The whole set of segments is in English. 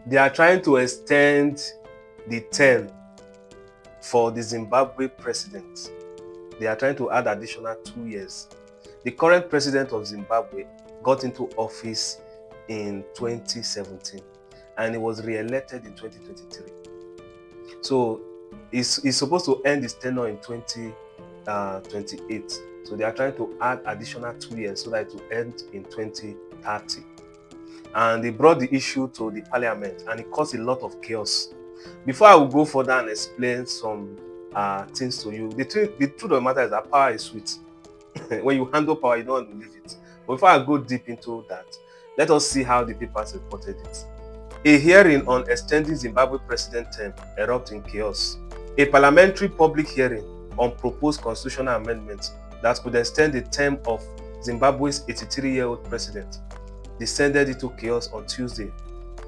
They are trying to extend the term for the Zimbabwe president. They are trying to add additional 2 years. The current president of Zimbabwe got into office in 2017 and he was re-elected in 2023. So he's supposed to end his tenure in 2028. So they are trying to add additional 2 years so that it will end in 2030. And they brought the issue to the parliament and it caused a lot of chaos. Before I will go further and explain some things to you, the truth of the matter is that power is sweet. When you handle power, you don't want to leave it. But before I go deep into that, let us see how the papers reported it. A hearing on extending Zimbabwe president term erupted in chaos. A parliamentary public hearing on proposed constitutional amendments that could extend the term of Zimbabwe's 83-year-old president descended into chaos on Tuesday,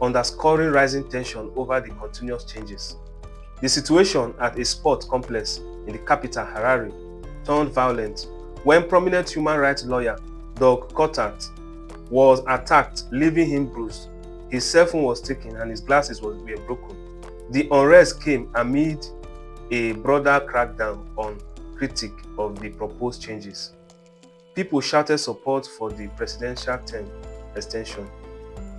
underscoring rising tension over the continuous changes. The situation at a sport complex in the capital, Harare, turned violent when prominent human rights lawyer Doug Cottart was attacked, leaving him bruised. His cell phone was taken and his glasses were broken. The unrest came amid a broader crackdown on critics of the proposed changes. People shouted support for the presidential term extension,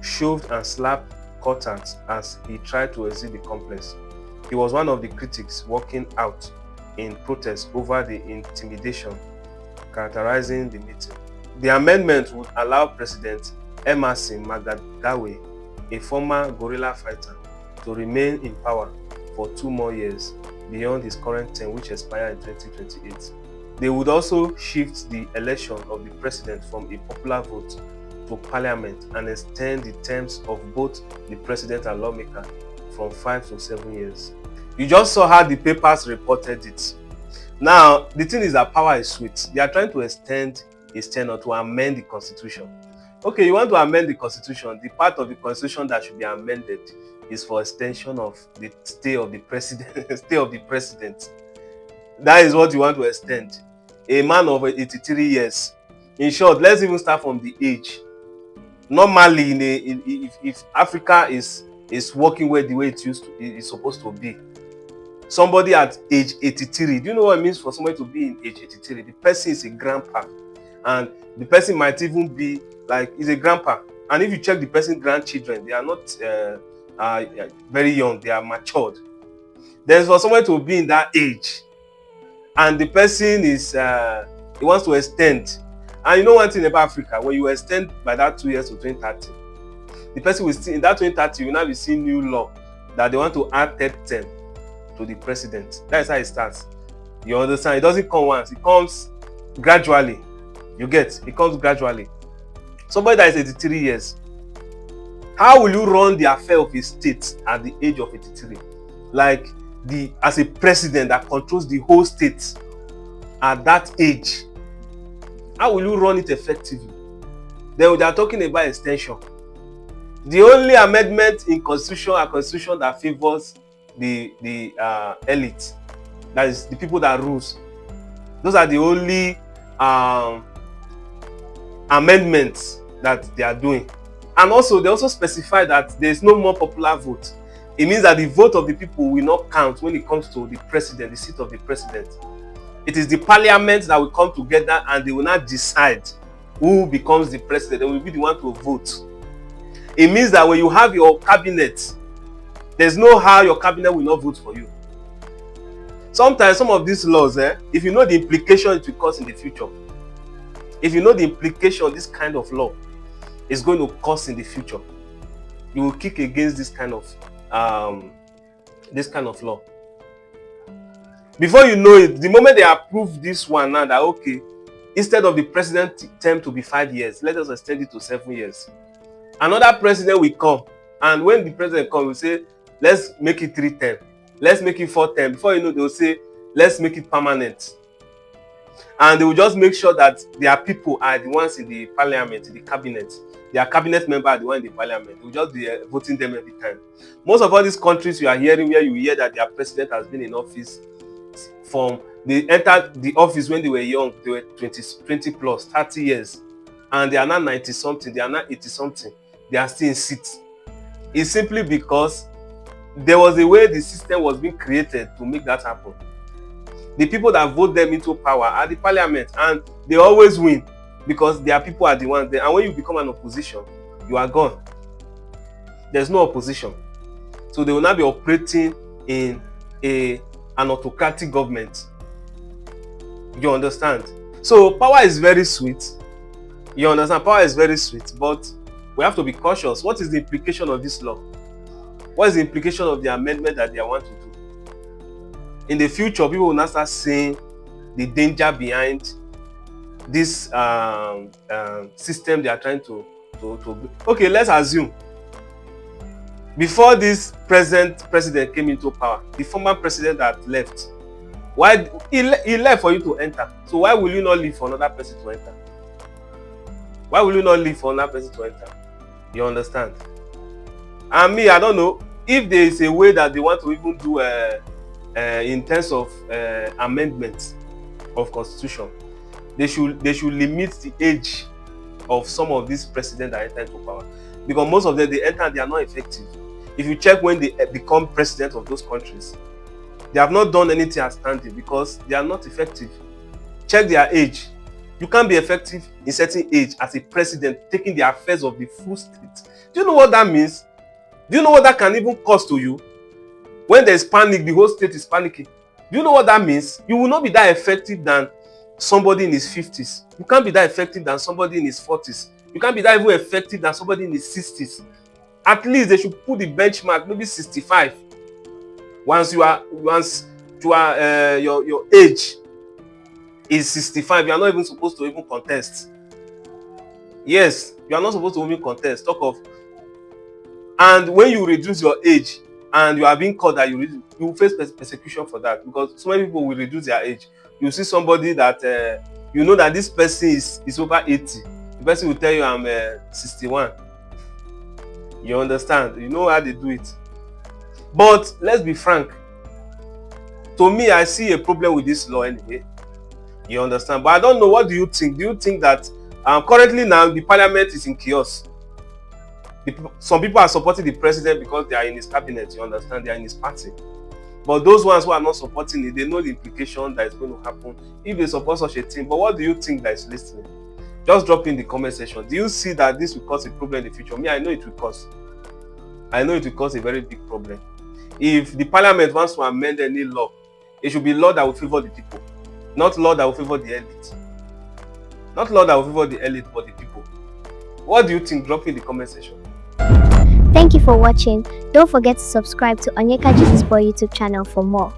shoved and slapped Cottart as he tried to exit the complex. He was one of the critics walking out in protest over the intimidation characterizing the meeting. The amendment would allow President Emmersonmnangagwa, a former guerrilla fighter, to remain in power for 2 more years beyond his current term, which expires in 2028. They would also shift the election of the president from a popular vote to parliament and extend the terms of both the president and lawmaker from 5 to 7 years. You just saw how the papers reported it. Now, the thing is that power is sweet. They are trying to extend his tenure to amend the constitution. Okay, you want to amend the constitution. The part of the constitution that should be amended is for extension of the stay of the president. Stay of the president. That is what you want to extend. A man of 83 years. In short, let's even start from the age. Normally, if Africa is working the way it is supposed to be, somebody at age 83, do you know what it means for somebody to be in age 83? The person is a grandpa, and the person might even be like, he's a grandpa. And if you check the person's grandchildren, they are not very young, they are matured. Then for somebody to be in that age, and the person is he wants to extend. And you know one thing about Africa, when you extend by that 2 years to 2030, the person will still, in that 2030, you will now be seeing new law that they want to add third term to the president. That is how it starts. You understand? It doesn't come once, it comes gradually. You get? It comes gradually. Somebody that is 83 years, how will you run the affair of a state at the age of 83? Like as a president that controls the whole state at that age, how will you run it effectively? Then they are talking about extension. The only amendment in constitution are constitution that favors the elite, that is the people that rules. Those are the only amendments that they are doing. And also they also specify that there is no more popular vote. It means that the vote of the people will not count when it comes to the president, the seat of the president. It is the parliament that will come together and they will not decide who becomes the president. They will be the one to vote. It means that when you have your cabinet, there's no how your cabinet will not vote for you. Sometimes some of these laws, if you know the implication it will cause in the future, if you know the implication this kind of law is going to cause in the future, you will kick against this kind of law. Before you know it, the moment they approve this one now, that okay, instead of the president term to be 5 years, let us extend it to 7 years. Another president will come, and when the president comes, will say, let's make it 3 terms, let's make it 4 terms. Before you know, they will say, let's make it permanent. And they will just make sure that their people are the ones in the parliament, in the cabinet. Their cabinet member are the one in the parliament. They will just be voting them every time. Most of all these countries you are hearing, where you hear that their president has been in office from, they entered the office when they were young, they were 20 plus, 30 years. And they are now 90 something, they are now 80 something. They are still in seats. is simply because there was a way the system was being created to make that happen. The people that vote them into power are the parliament, and they always win because their people are the ones there. And when you become an opposition, you are gone. There's no opposition. So they will now be operating in an autocratic government. You understand? So power is very sweet. You understand? Power is very sweet, but we have to be cautious. What is the implication of this law? What is the implication of the amendment that they want to do? In the future, people will now start seeing the danger behind this system they are trying to okay, let's assume before this present president came into power, the former president that left, why he left for you to enter? So why will you not leave for another person to enter? Why will you not leave for another person to enter? You understand? And me, I don't know if there is a way that they want to even do in terms of amendments of constitution. They should limit the age of some of these presidents that enter into power, because most of them, they enter and they are not effective. If you check when they become president of those countries, they have not done anything outstanding because they are not effective. Check their age. You can't be effective in certain age as a president, taking the affairs of the full state. Do you know what that means? Do you know what that can even cause to you? When there's panic, the whole state is panicking. Do you know what that means? You will not be that effective than somebody in his 50s. You can't be that effective than somebody in his 40s. You can't be that even effective than somebody in his 60s. At least they should put the benchmark, maybe 65. Once your age is 65, you are not even supposed to even contest. Yes, you are not supposed to even contest. Talk of, and when you reduce your age and you are being called that you will face persecution for that, because so many people will reduce their age. You see somebody that you know that this person is over 80. The person will tell you I'm 61. You understand? You know how they do it. But let's be frank. To me, I see a problem with this law anyway. You understand? But I don't know. What do you think? Do you think that currently now the parliament is in chaos? Some people are supporting the president because they are in his cabinet. You understand? They are in his party. But those ones who are not supporting it, they know the implication that is going to happen if they support such a thing. But what do you think that is listening? Just drop in the comment section. Do you see that this will cause a problem in the future? Me, I know it will cause. I know it will cause a very big problem. If the parliament wants to amend any law, it should be law that will favor the people, not law that will favor the elite. Not law that will favor the elite, but the people. What do you think? Drop in the comment section. Thank you for watching. Don't forget to subscribe to Cha0s Boy YouTube channel for more.